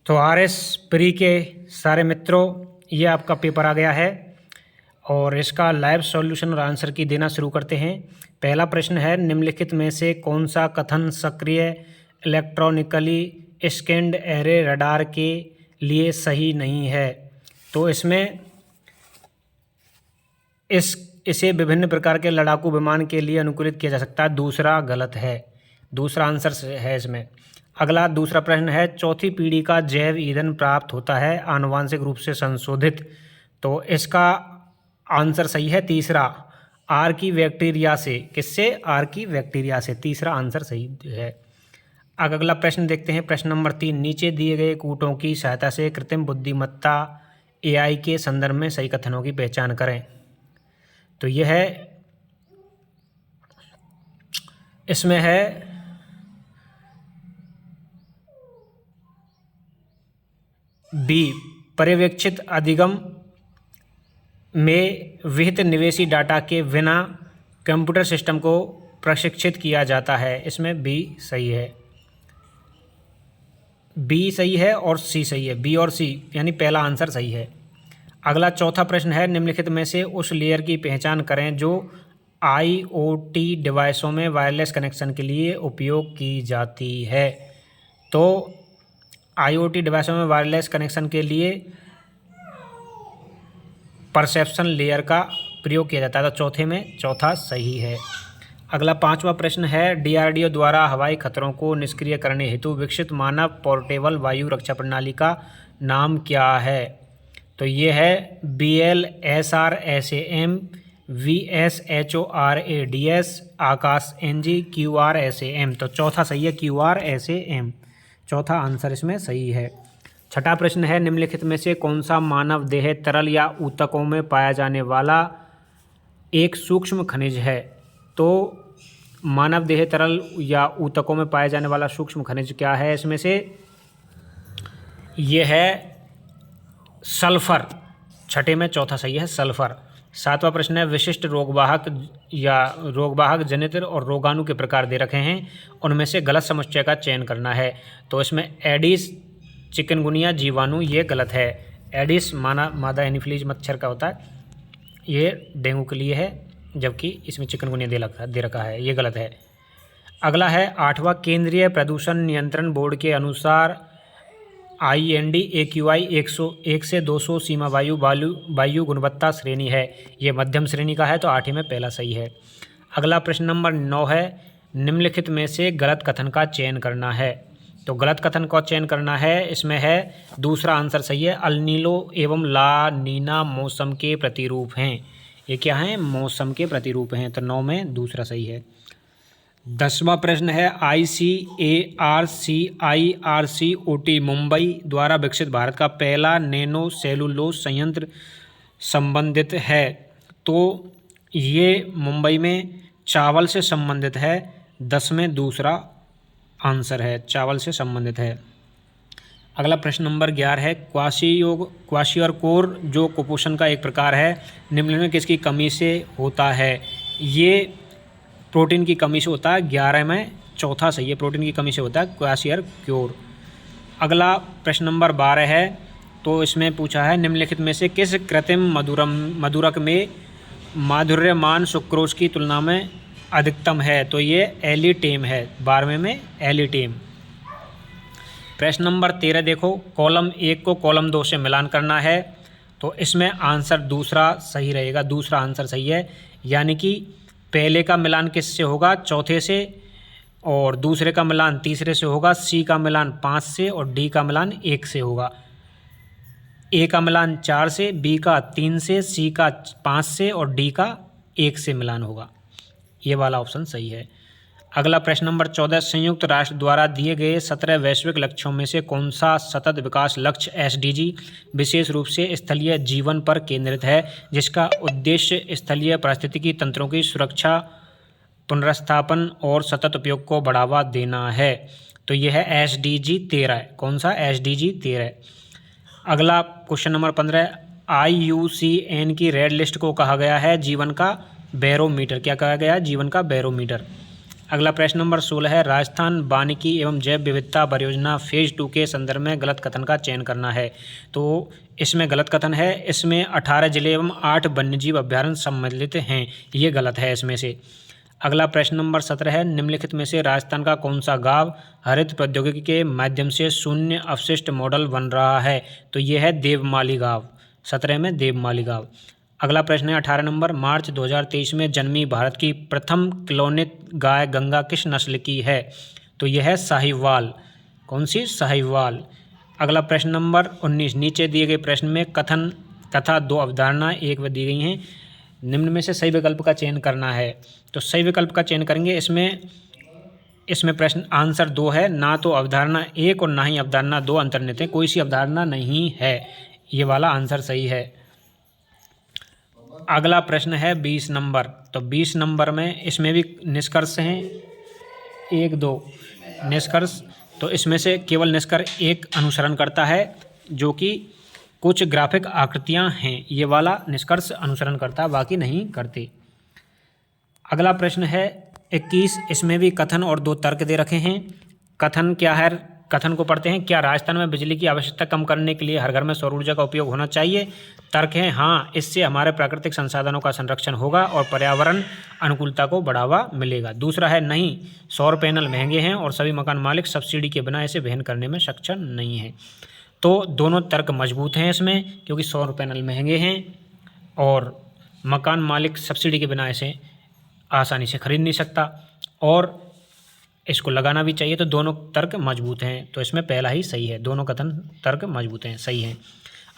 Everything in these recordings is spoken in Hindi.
तो आरएस प्री के सारे मित्रों, ये आपका पेपर आ गया है और इसका लाइव सॉल्यूशन और आंसर की देना शुरू करते हैं। पहला प्रश्न है, निम्नलिखित में से कौन सा कथन सक्रिय इलेक्ट्रॉनिकली स्कैन्ड एरे रडार के लिए सही नहीं है? तो इसमें इसे विभिन्न प्रकार के लड़ाकू विमान के लिए अनुकूलित किया जा सकता है। दूसरा गलत है, दूसरा आंसर है इसमें। अगला दूसरा प्रश्न है, चौथी पीढ़ी का जैव ईंधन प्राप्त होता है आनुवांशिक रूप से संशोधित। तो इसका आंसर सही है तीसरा, आर्की बैक्टीरिया से। किससे? आर्की बैक्टीरिया से। तीसरा आंसर सही है। अगला प्रश्न देखते हैं, प्रश्न नंबर 3, नीचे दिए गए कूटों की सहायता से कृत्रिम बुद्धिमत्ता एआई के संदर्भ में सही कथनों की पहचान करें। तो यह है, इसमें है बी, पर्यवेक्षित अधिगम में विहित निवेशी डाटा के बिना कंप्यूटर सिस्टम को प्रशिक्षित किया जाता है। इसमें बी सही है, बी सही है और सी सही है। बी और सी यानी पहला आंसर सही है। अगला चौथा प्रश्न है, निम्नलिखित में से उस लेयर की पहचान करें जो आईओटी डिवाइसों में वायरलेस कनेक्शन के लिए उपयोग की जाती है। तो आईओटी डिवाइसों में वायरलेस कनेक्शन के लिए परसेप्शन लेयर का प्रयोग किया जाता है। तो चौथे में चौथा सही है। अगला पांचवा प्रश्न है, डीआरडीओ द्वारा हवाई खतरों को निष्क्रिय करने हेतु विकसित मानव पोर्टेबल वायु रक्षा प्रणाली का नाम क्या है? तो ये है BLSRSAM, VSHORADS, आकाश NG, QRSAM। तो चौथा सही है, QRSAM। चौथा आंसर इसमें सही है। छठा प्रश्न है, निम्नलिखित में से कौन सा मानव देह तरल या ऊतकों में पाया जाने वाला एक सूक्ष्म खनिज है? तो मानव देह तरल या ऊतकों में पाया जाने वाला सूक्ष्म खनिज क्या है? इसमें से यह है सल्फर। छठे में चौथा सही है, सल्फर। सातवां प्रश्न है, विशिष्ट रोगवाहक या रोगवाहक जनित और रोगाणु के प्रकार दे रखे हैं, उनमें से गलत समुच्चय का चयन करना है। तो इसमें एडिस चिकनगुनिया जीवाणु, ये गलत है। एडिस मादा एनीफिलीज मच्छर का होता है, ये डेंगू के लिए है, जबकि इसमें चिकनगुनिया दे रखा है, ये गलत है। अगला है आठवां, केंद्रीय प्रदूषण नियंत्रण बोर्ड के अनुसार IND AQI 101 से 200 सीमा वायु गुणवत्ता श्रेणी है, ये मध्यम श्रेणी का है। तो आठवें में पहला सही है। अगला प्रश्न नंबर 9 है, निम्नलिखित में से गलत कथन का चयन करना है। तो गलत कथन का चयन करना है, इसमें है दूसरा आंसर सही है, अल नीनो एवं ला नीना मौसम के प्रतिरूप हैं। ये क्या हैं? मौसम के प्रतिरूप हैं। तो 9 में दूसरा सही है। 10वां प्रश्न है, ICARCIRCOT मुंबई द्वारा विकसित भारत का पहला नैनो सेलुलोज संयंत्र संबंधित है। तो ये मुंबई में चावल से संबंधित है। 10 में दूसरा आंसर है, चावल से संबंधित है। अगला प्रश्न नंबर 11 है, क्वाशियोरकोर जो कुपोषण का एक प्रकार है, निम्न में किसकी कमी से होता है? ये प्रोटीन की कमी से होता है। 11 में चौथा सही है, प्रोटीन की कमी से होता है क्वाशियोरकोर। अगला प्रश्न नंबर 12 है, तो इसमें पूछा है, निम्नलिखित में से किस कृत्रिम मधुरक में माधुर्यमान सुक्रोज की तुलना में अधिकतम है? तो ये एलिटेम है, 12वें में एलिटेम। प्रश्न नंबर 13 देखो, कॉलम 1 को कॉलम 2 से मिलान करना है। तो इसमें आंसर दूसरा सही रहेगा, दूसरा आंसर सही है। यानी कि पहले का मिलान किससे होगा? चौथे से, और दूसरे का मिलान तीसरे से होगा। सी का मिलान 5 से और डी का मिलान 1 से होगा। ए का मिलान 4 से, बी का 3 से, सी का 5 से और डी का 1 से मिलान होगा। ये वाला ऑप्शन सही है। अगला प्रश्न नंबर 14, संयुक्त राष्ट्र द्वारा दिए गए 17 वैश्विक लक्ष्यों में से कौन सा सतत विकास लक्ष्य SDG विशेष रूप से स्थलीय जीवन पर केंद्रित है, जिसका उद्देश्य स्थलीय पारिस्थितिकी तंत्रों की सुरक्षा, पुनर्स्थापन और सतत उपयोग को बढ़ावा देना है? तो यह है SDG 13। कौन सा? SDG 13। अगला क्वेश्चन नंबर 15, IUCN की रेड लिस्ट को कहा गया है जीवन का बैरोमीटर। क्या कहा गया है? जीवन का बैरोमीटर। अगला प्रश्न नंबर 16 है, राजस्थान वानिकी एवं जैव विविधता परियोजना फेज 2 के संदर्भ में गलत कथन का चयन करना है। तो इसमें गलत कथन है, इसमें 18 जिले एवं 8 वन्यजीव अभ्यारण्य सम्मिलित हैं, ये गलत है इसमें से। अगला प्रश्न नंबर 17 है, निम्नलिखित में से राजस्थान का कौन सा गांव हरित प्रौद्योगिकी के माध्यम से शून्य अपशिष्ट मॉडल बन रहा है? तो ये है देवमाली गांव, 17 में देवमाली गांव। अगला प्रश्न है 18 नंबर, मार्च 2023 में जन्मी भारत की प्रथम क्लोनित गाय गंगा किस नस्ल की है? तो यह है साहिवाल। कौन सी? साहिवाल। अगला प्रश्न नंबर 19, नीचे दिए गए प्रश्न में कथन तथा 2 अवधारणा एक दी गई हैं, निम्न में से सही विकल्प का चयन करना है। तो सही विकल्प का चयन करेंगे। इसमें प्रश्न आंसर 2 है, ना तो अवधारणा 1 और ना ही अवधारणा 2 अंतर्निहित है, कोई सी अवधारणा नहीं है, ये वाला आंसर सही है। अगला प्रश्न है 20 नंबर, तो 20 नंबर में इसमें भी निष्कर्ष हैं 1 2 निष्कर्ष, तो इसमें से केवल निष्कर्ष 1 अनुसरण करता है, जो कि कुछ ग्राफिक आकृतियां हैं, ये वाला निष्कर्ष अनुसरण करता है, बाकी नहीं करते। अगला प्रश्न है 21, इसमें भी कथन और 2 तर्क दे रखे हैं। कथन क्या है? कथन को पढ़ते हैं। क्या राजस्थान में बिजली की आवश्यकता कम करने के लिए हर घर में सौर ऊर्जा का उपयोग होना चाहिए? तर्क है हाँ, इससे हमारे प्राकृतिक संसाधनों का संरक्षण होगा और पर्यावरण अनुकूलता को बढ़ावा मिलेगा। दूसरा है नहीं, सौर पैनल महंगे हैं और सभी मकान मालिक सब्सिडी के बिना इसे वहन करने में सक्षम नहीं है। तो दोनों तर्क मजबूत हैं इसमें, क्योंकि सौर पैनल महंगे हैं और मकान मालिक सब्सिडी के बिना इसे आसानी से खरीद नहीं सकता और इसको लगाना भी चाहिए, तो दोनों तर्क मजबूत हैं। तो इसमें पहला ही सही है, दोनों कथन तर्क मजबूत हैं, सही हैं।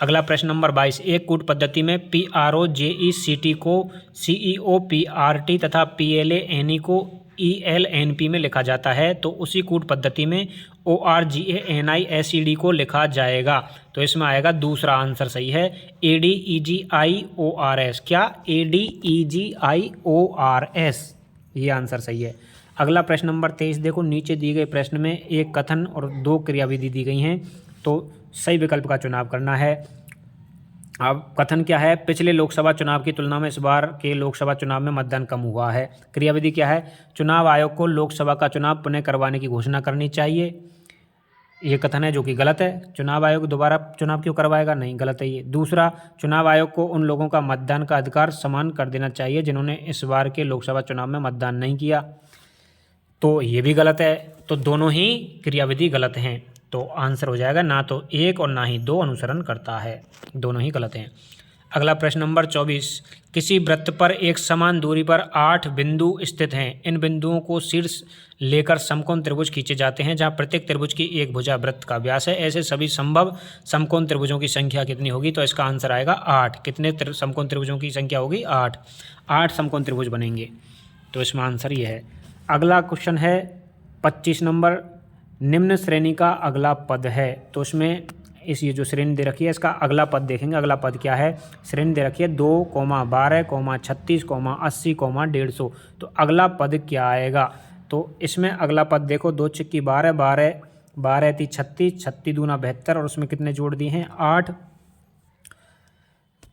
अगला प्रश्न नंबर 22, एक कूट पद्धति में PROJECT को CEOPRT तथा PLANE को ELNP में लिखा जाता है, तो उसी कूट पद्धति में ORGANIACD को लिखा जाएगा। तो इसमें आएगा दूसरा आंसर सही है, ADEGIORS। क्या? ADEGIORS, ये आंसर सही है। अगला प्रश्न नंबर 23, देखो नीचे दिए गए प्रश्न में एक कथन और 2 क्रियाविधि दी गई हैं, तो सही विकल्प का चुनाव करना है। अब कथन क्या है? पिछले लोकसभा चुनाव की तुलना में इस बार के लोकसभा चुनाव में मतदान कम हुआ है। क्रियाविधि क्या है? चुनाव आयोग को लोकसभा का चुनाव पुनः करवाने की घोषणा करनी चाहिए, ये कथन है, जो कि गलत है। चुनाव आयोग दोबारा चुनाव क्यों करवाएगा? नहीं, गलत है ये। दूसरा, चुनाव आयोग को उन लोगों का मतदान का अधिकार समान कर देना चाहिए जिन्होंने इस बार के लोकसभा चुनाव में मतदान नहीं किया, तो ये भी गलत है। तो दोनों ही क्रियाविधि गलत हैं, तो आंसर हो जाएगा ना तो 1 और ना ही 2 अनुसरण करता है, दोनों ही गलत हैं। अगला प्रश्न नंबर 24, किसी वृत्त पर एक समान दूरी पर 8 बिंदु स्थित हैं, इन बिंदुओं को शीर्ष लेकर समकोण त्रिभुज खींचे जाते हैं जहां प्रत्येक त्रिभुज की एक भुजा वृत्त का व्यास है। ऐसे सभी संभव समकोण त्रिभुजों की संख्या कितनी होगी? तो इसका आंसर आएगा 8। कितने समकोण त्रिभुजों की संख्या होगी? 8। 8 समकोण त्रिभुज बनेंगे, तो इसमें आंसर ये है। अगला क्वेश्चन है 25 नंबर, निम्न श्रेणी का अगला पद है, तो उसमें ये जो श्रेणी दे रखी है इसका अगला पद देखेंगे। अगला पद क्या है? श्रेणी दे रखी है 2, 12, 36, 80, 150, तो अगला पद क्या आएगा? तो इसमें अगला पद देखो, 2 छिक्की 12, 12, 12 ती 36, 36 दूना 72 और उसमें कितने जोड़ दिए हैं? 8।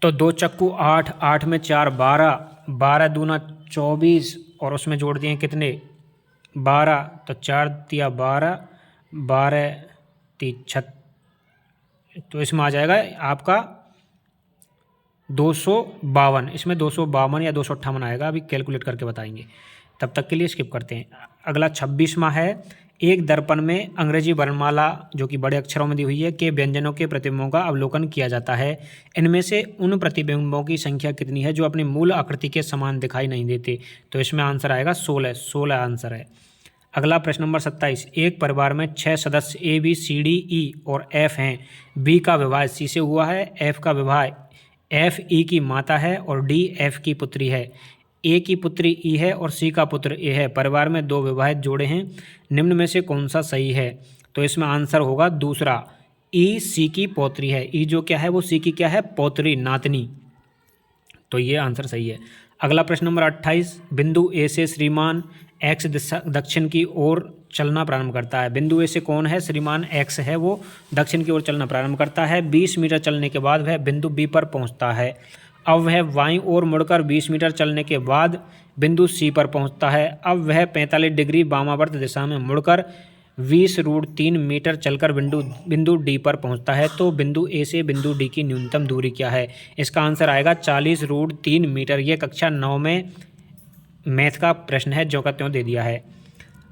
तो 2 चक्कू 8, 8 में 4 12, 12 दूना 24 और उसमें जोड़ दिए कितने? 12, तो 4 तिया 12, 12 ती 36, तो इसमें आ जाएगा आपका 252। इसमें 252 या 258 आएगा, अभी कैलकुलेट करके बताएंगे, तब तक के लिए स्किप करते हैं। अगला 26वां है, एक दर्पण में अंग्रेजी वर्णमाला जो कि बड़े अक्षरों में दी हुई है के व्यंजनों के प्रतिबिंबों का अवलोकन किया जाता है। इनमें से उन प्रतिबिंबों की संख्या कितनी है जो अपनी मूल आकृति के समान दिखाई नहीं देते? तो इसमें आंसर आएगा 16। 16 आंसर है। अगला प्रश्न नंबर 27, एक परिवार में 6 सदस्य A B C D E और F हैं। B का विवाह C से हुआ है, F का विवाह F E की माता है और D F की पुत्री है। A की पुत्री E है और C का पुत्र A है। परिवार में 2 विवाहित जोड़े हैं, निम्न में से कौन सा सही है? तो इसमें आंसर होगा दूसरा, E C की पौत्री है। E जो क्या है वो C की क्या है? पौत्री, नातनी, तो ये आंसर सही है। अगला प्रश्न नंबर 28, बिंदु A से श्रीमान X दक्षिण की ओर चलना प्रारंभ करता है। बिंदु A से कौन है? श्रीमान X है, वो दक्षिण की ओर चलना प्रारंभ करता है। 20 मीटर चलने के बाद वह बिंदु B पर पहुंचता है। अब वह बाईं ओर मुड़कर 20 मीटर चलने के बाद बिंदु सी पर पहुंचता है। अब वह 45 डिग्री वामावर्त दिशा में मुड़कर 20√3 मीटर चलकर बिंदु डी पर पहुंचता है। तो बिंदु ए से बिंदु डी की न्यूनतम दूरी क्या है? इसका आंसर आएगा 40√3 मीटर। ये कक्षा 9 में मैथ का प्रश्न है, जो का त्यों दे दिया है।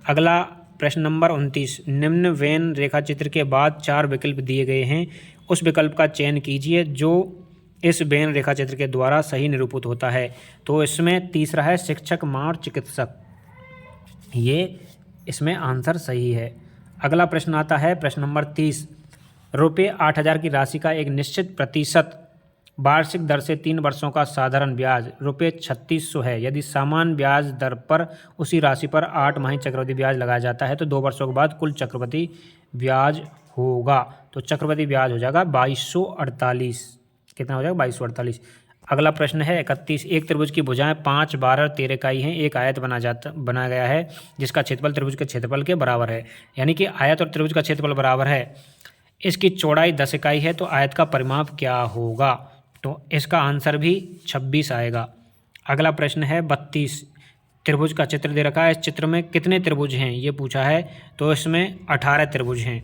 अगला प्रश्न नंबर 29, निम्न वेन रेखाचित्र के बाद 4 विकल्प दिए गए हैं, उस विकल्प का चयन कीजिए जो इस वेन रेखाचित्र के द्वारा सही निरूपित होता है। तो इसमें तीसरा है शिक्षक, माँ और चिकित्सक, ये इसमें आंसर सही है। अगला प्रश्न आता है प्रश्न नंबर 30, रुपये 8,000 की राशि का एक निश्चित प्रतिशत वार्षिक दर से 3 वर्षों का साधारण ब्याज रुपये 3600 है। यदि समान ब्याज दर पर उसी राशि पर 8 माही चक्रवृद्धि ब्याज लगाया जाता है तो 2 वर्षों के बाद कुल चक्रवृद्धि ब्याज होगा। तो चक्रवृद्धि ब्याज हो जाएगा 2248। कितना हो जाएगा? 2248। अगला प्रश्न है 31, एक त्रिभुज की भुजाएं 5, 12 और 13 इकाई हैं। एक आयत बनाया गया है जिसका क्षेत्रफल त्रिभुज के क्षेत्रफल के बराबर है। यानी कि आयत और त्रिभुज का क्षेत्रफल बराबर है, इसकी चौड़ाई 10 इकाई है, तो आयत का परिमाप क्या होगा? तो इसका आंसर भी 26 आएगा। अगला प्रश्न है 32, त्रिभुज का चित्र दे रखा है, इस चित्र में कितने त्रिभुज हैं ये पूछा है, तो इसमें 18 त्रिभुज हैं।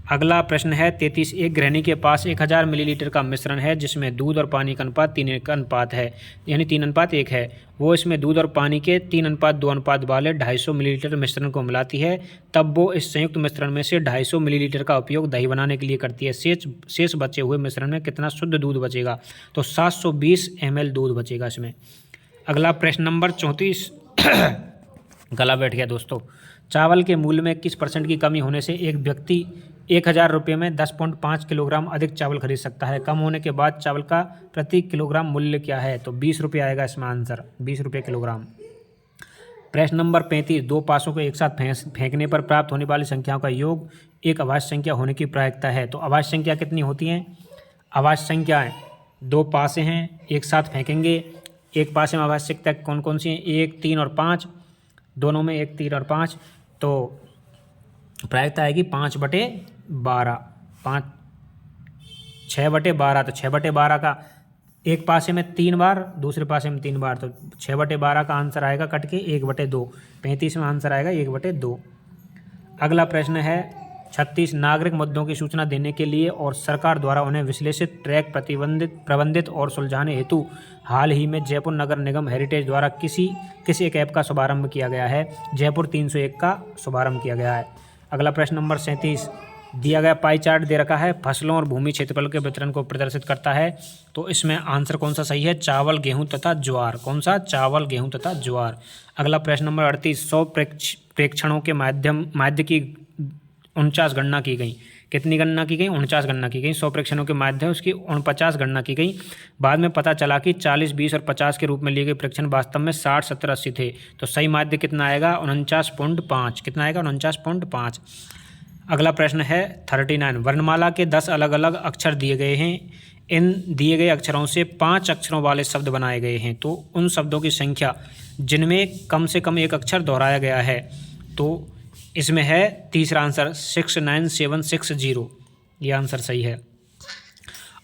अगला प्रश्न है 33, एक गृहिणी के पास 1000 मिलीलीटर का मिश्रण है जिसमें दूध और पानी का अनुपात 3 का अनुपात है, यानी 3:1 है। वो इसमें दूध और पानी के 3:2 अनुपात वाले 250 मिलीलीटर मिश्रण को मिलाती है, तब वो इस संयुक्त मिश्रण में से 250 मिलीलीटर का उपयोग दही बनाने के लिए करती है। शेष बचे हुए मिश्रण में कितना शुद्ध दूध बचेगा? तो 720 ml दूध बचेगा इसमें। अगला प्रश्न नंबर 34 गला बैठ गया दोस्तों। चावल के मूल्य में 21% की कमी होने से एक व्यक्ति 1000 रुपये में 10.5 किलोग्राम अधिक चावल खरीद सकता है। कम होने के बाद चावल का प्रति किलोग्राम मूल्य क्या है? तो 20 रुपये आएगा इसमें आंसर, 20 रुपये किलोग्राम। प्रश्न नंबर 35, 2 पासों को एक साथ फेंकने पर प्राप्त होने वाली संख्याओं का योग एक अभाज्य संख्या होने की प्रायिकता है। तो अभाज्य संख्या कितनी होती हैं? अभाज्य संख्याएँ 2 पासे हैं, एक साथ फेंकेंगे। एक पासे में अभाज्य संख्या कौन कौन सी हैं? 1, 3 और 5, दोनों में 1, 3 और 5, तो प्रायिकता आएगी 5/12। 6/12, तो 6/12 का एक पासे में 3 बार, दूसरे पासे में 3 बार, तो 6/12 का आंसर आएगा कट के 1/2। 35 में आंसर आएगा 1/2। अगला प्रश्न है 36, नागरिक मुद्दों की सूचना देने के लिए और सरकार द्वारा उन्हें विश्लेषित, ट्रैक, प्रबंधित और सुलझाने हेतु हाल ही में जयपुर नगर निगम हेरिटेज द्वारा किस एक ऐप का शुभारंभ किया गया है? जयपुर 301 का शुभारंभ किया गया है। अगला प्रश्न नंबर 37, दिया गया पाई चार्ट दे रखा है, फसलों और भूमि क्षेत्रफल के वितरण को प्रदर्शित करता है। तो इसमें आंसर कौन सा सही है? चावल, गेहूं तथा ज्वार। कौन सा? चावल, गेहूं तथा ज्वार। अगला प्रश्न नंबर 38, 100 प्रेक्षणों के माध्य की 49 गणना की गई। कितनी गणना की गई? 49 गणना की गई। 100 प्रेक्षणों के माध्यम उसकी 49 गणना की गई। बाद में पता चला कि 40, 20 और 50 के रूप में लिए गए प्रेक्षण वास्तव में 60, 70, 80 थे। तो सही माध्य कितना आएगा? 49.5। कितना आएगा? 49.5। अगला प्रश्न है 39, वर्णमाला के 10 अलग अलग अक्षर दिए गए हैं। इन दिए गए अक्षरों से 5 अक्षरों वाले शब्द बनाए गए हैं। तो उन शब्दों की संख्या जिनमें कम से कम एक अक्षर दोहराया गया है, तो इसमें है तीसरा आंसर 69760। ये आंसर सही है।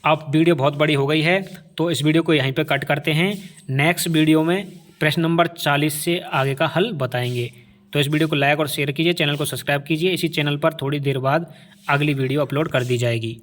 अब वीडियो बहुत बड़ी हो गई है, तो इस वीडियो को यहीं पे कट करते हैं। नेक्स्ट वीडियो में प्रश्न नंबर 40 से आगे का हल बताएंगे। तो इस वीडियो को लाइक और शेयर कीजिए, चैनल को सब्सक्राइब कीजिए। इसी चैनल पर थोड़ी देर बाद अगली वीडियो अपलोड कर दी जाएगी।